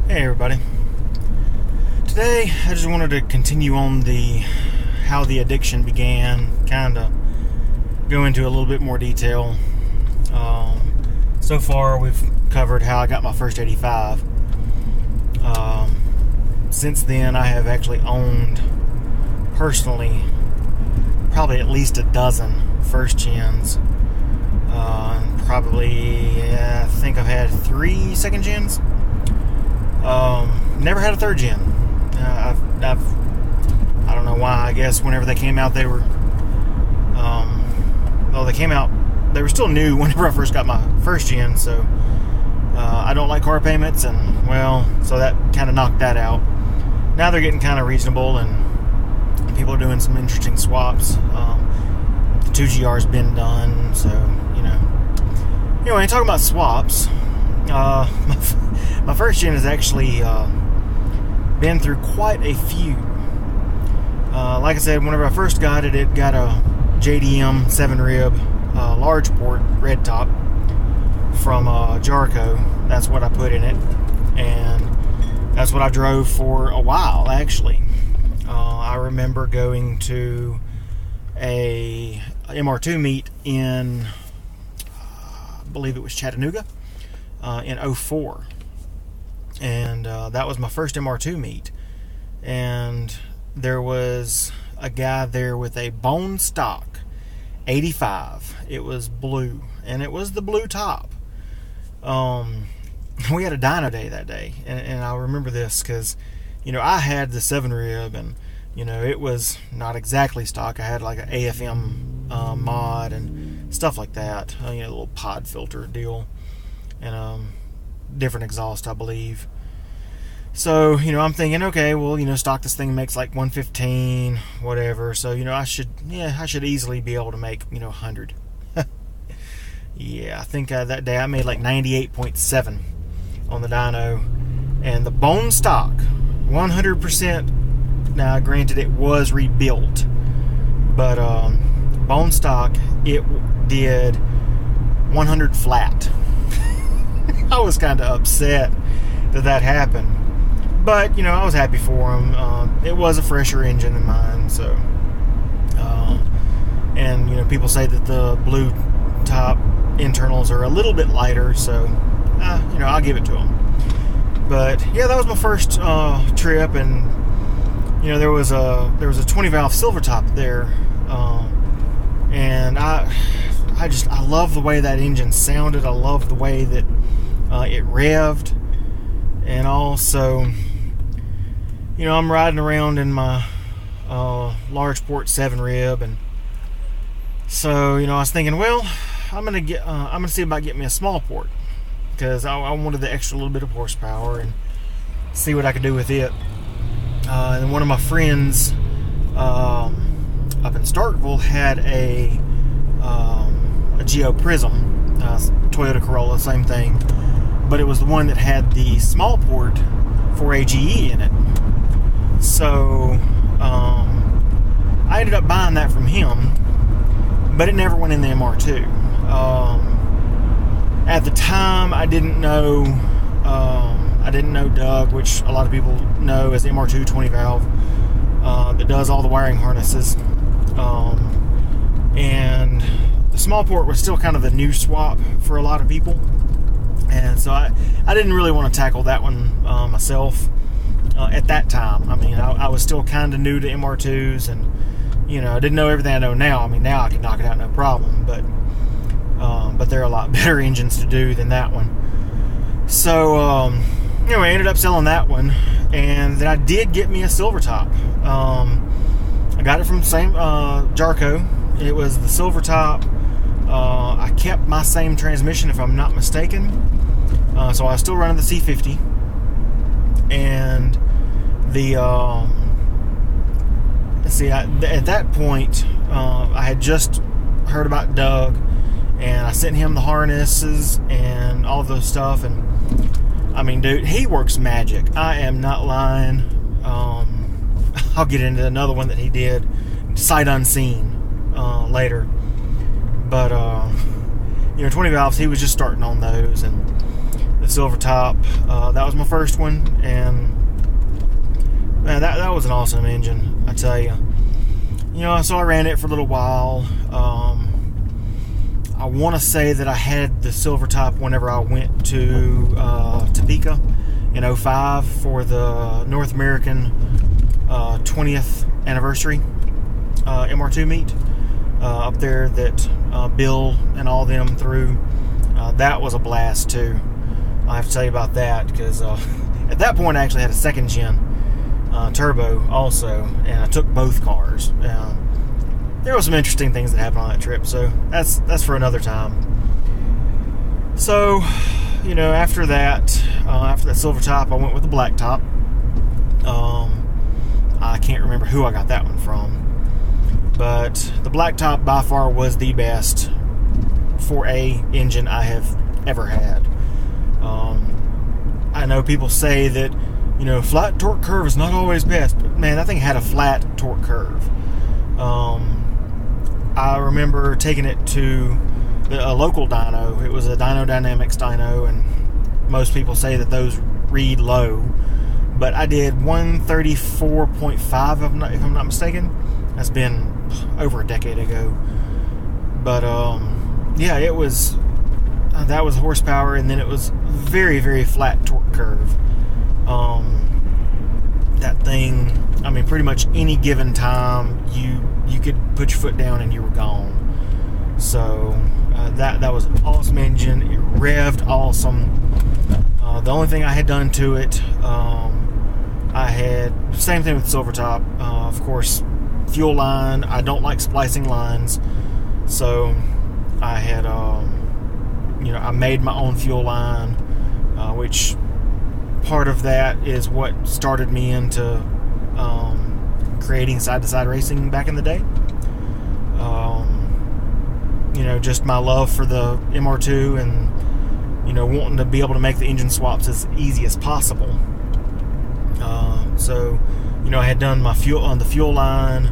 Hey everybody. Today I just wanted to continue on how the addiction began, kind of go into a little bit more detail. So far we've covered how I got my first 85. Since then I have actually owned personally probably at least a dozen first gens. I think I've had 3 second gens. Never had a third gen. I don't know why. I guess whenever they came out, they were, they were still new whenever I first got my first gen. So I don't like car payments, and so that kind of knocked that out. Now they're getting kind of reasonable, and people are doing some interesting swaps. The 2GR's been done, so Anyway, talking about swaps, my first gen has actually been through quite a few. Like I said, whenever I first got it, it got a JDM 7 rib large port red top from Jarco. That's what I put in it, and that's what I drove for a while, actually. I remember going to a MR2 meet in, I believe it was Chattanooga, in 04. And that was my first MR2 meet. And there was a guy there with a bone stock 85. It was blue, and it was the blue top. We had a dyno day that day, and I remember this because, I had the 7 rib, and it was not exactly stock. I had like an AFM mod and stuff like that, a little pod filter deal, and different exhaust, I believe. So I'm thinking, okay, stock this thing makes like 115, whatever. So I should easily be able to make 100. Yeah, I think that day I made like 98.7 on the dyno, and the bone stock 100%. Now, granted, it was rebuilt, but bone stock, it did 100 flat. I was kind of upset that happened, but I was happy for him. It was a fresher engine than mine, so and people say that the blue top internals are a little bit lighter, so I'll give it to him. But yeah, that was my first trip, and there was a 20 valve silver top there, and I love the way that engine sounded. I love the way that it revved, and also I'm riding around in my large port 7 rib, and so I was thinking, I'm gonna see about getting me a small port, because I wanted the extra little bit of horsepower and see what I could do with it. And one of my friends up in Starkville had a Geo Prism, Toyota Corolla, same thing, but it was the one that had the small port for AGE in it. So I ended up buying that from him, but it never went in the MR2. At the time, I didn't know Doug, which a lot of people know as the MR2 20 valve, that does all the wiring harnesses. And the small port was still kind of the new swap for a lot of people. And so I didn't really want to tackle that one myself at that time. I mean, I was still kind of new to MR2s, and I didn't know everything I know now. I mean, now I can knock it out no problem, but there are a lot better engines to do than that one. So anyway, I ended up selling that one, and then I did get me a silver top. I got it from the same Jarco. It was the silver top. I kept my same transmission, if I'm not mistaken. So I was still running the C50, and the at that point I had just heard about Doug, and I sent him the harnesses and all of those stuff, and I mean, dude, he works magic. I am not lying. I'll get into another one that he did, sight unseen, later. But 20 valves, he was just starting on those, and the Silver Top. That was my first one, and man, that was an awesome engine, I tell you. So I ran it for a little while. I want to say that I had the Silver Top whenever I went to Topeka in 2005 for the North American 20th anniversary MR2 meet up there that Bill and all them threw. That was a blast too. I have to tell you about that because at that point I actually had a second gen turbo also, and I took both cars. There were some interesting things that happened on that trip, so that's for another time. So, after that Silver Top, I went with the Black Top. I can't remember who I got that one from, but the Black Top by far was the best 4A engine I have ever had. I know people say that flat torque curve is not always best, but man, that thing had a flat torque curve. I remember taking it to a local dyno. It was a Dyno Dynamics dyno, and most people say that those read low, but I did 134.5 if I'm not mistaken. That's been over a decade ago, but yeah, it was that was horsepower, and then it was very, very flat torque curve. That thing, I mean, pretty much any given time you could put your foot down and you were gone. So that was an awesome engine. It revved awesome. The only thing I had done to it, I had same thing with Silver Top. Of course, fuel line. I don't like splicing lines, so I had I made my own fuel line, which part of that is what started me into creating side-to-side racing back in the day. Just my love for the MR2 and wanting to be able to make the engine swaps as easy as possible. So I had done my fuel on the fuel line,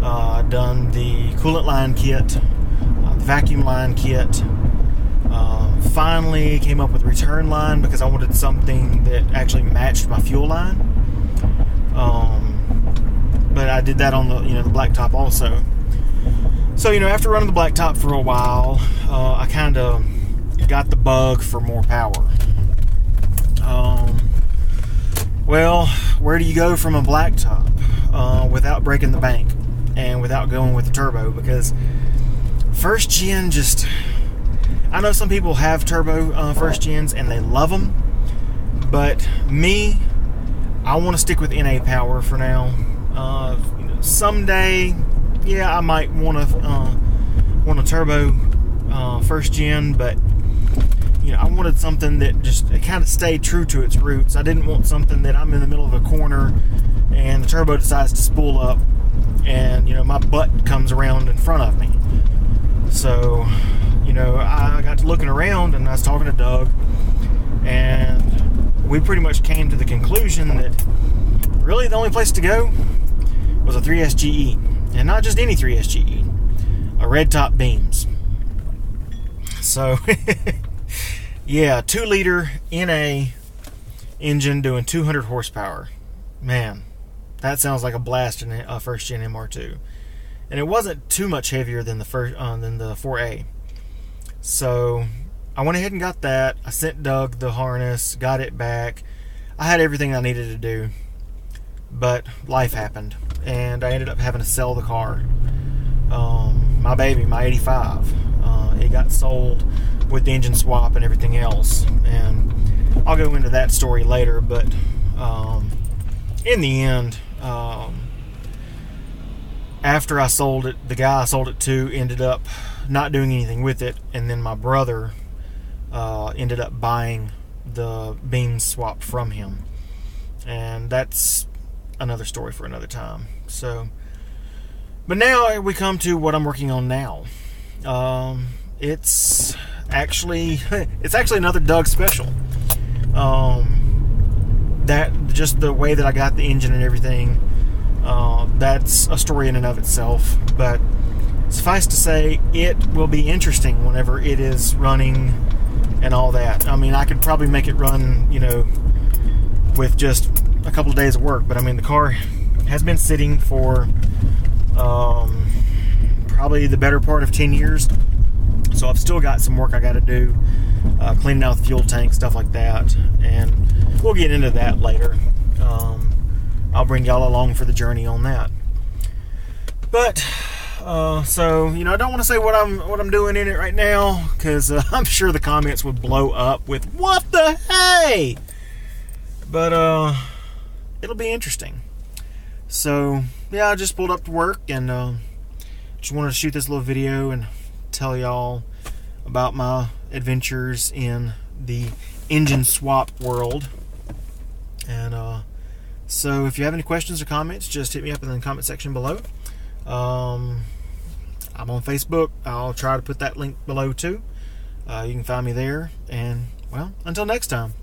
done the coolant line kit, the vacuum line kit. Finally came up with return line because I wanted something that actually matched my fuel line. But I did that on the Black Top also. So after running the Black Top for a while, I kind of got the bug for more power. Well, where do you go from a Black Top without breaking the bank and without going with the turbo? Because first gen just... I know some people have turbo first gens and they love them, but me, I want to stick with NA power for now. Someday, yeah, I might want a turbo first gen, but I wanted something that just kind of stayed true to its roots. I didn't want something that I'm in the middle of a corner and the turbo decides to spool up and my butt comes around in front of me. So I got to looking around and I was talking to Doug, and we pretty much came to the conclusion that really the only place to go was a 3SGE, and not just any 3SGE, a red top beams. So yeah, 2-liter NA engine doing 200 horsepower. Man, that sounds like a blast in a first gen MR2, and it wasn't too much heavier than the 4A. So I went ahead and got that. I sent Doug the harness, got it back. I had everything I needed to do, but life happened, and I ended up having to sell the car. My baby, my 85, it got sold with the engine swap and everything else, and I'll go into that story later. But in the end, after I sold it, the guy I sold it to ended up not doing anything with it, and then my brother ended up buying the beam swap from him, and that's another story for another time. So, but now we come to what I'm working on now. It's actually another Doug special. That just the way that I got the engine and everything, that's a story in and of itself. But suffice to say, it will be interesting whenever it is running and all that. I mean, I could probably make it run, you know, with just a couple of days of work, but I mean, the car has been sitting for probably the better part of 10 years, so I've still got some work I got to do, cleaning out the fuel tank, stuff like that, and we'll get into that later. I'll bring y'all along for the journey on that. But so, you know, I don't want to say what I'm doing in it right now, because I'm sure the comments would blow up with "what the hey," but it'll be interesting. So yeah, I just pulled up to work and just wanted to shoot this little video and tell y'all about my adventures in the engine swap world. And so if you have any questions or comments, just hit me up in the comment section below. I'm on Facebook. I'll try to put that link below too. You can find me there. And well, until next time.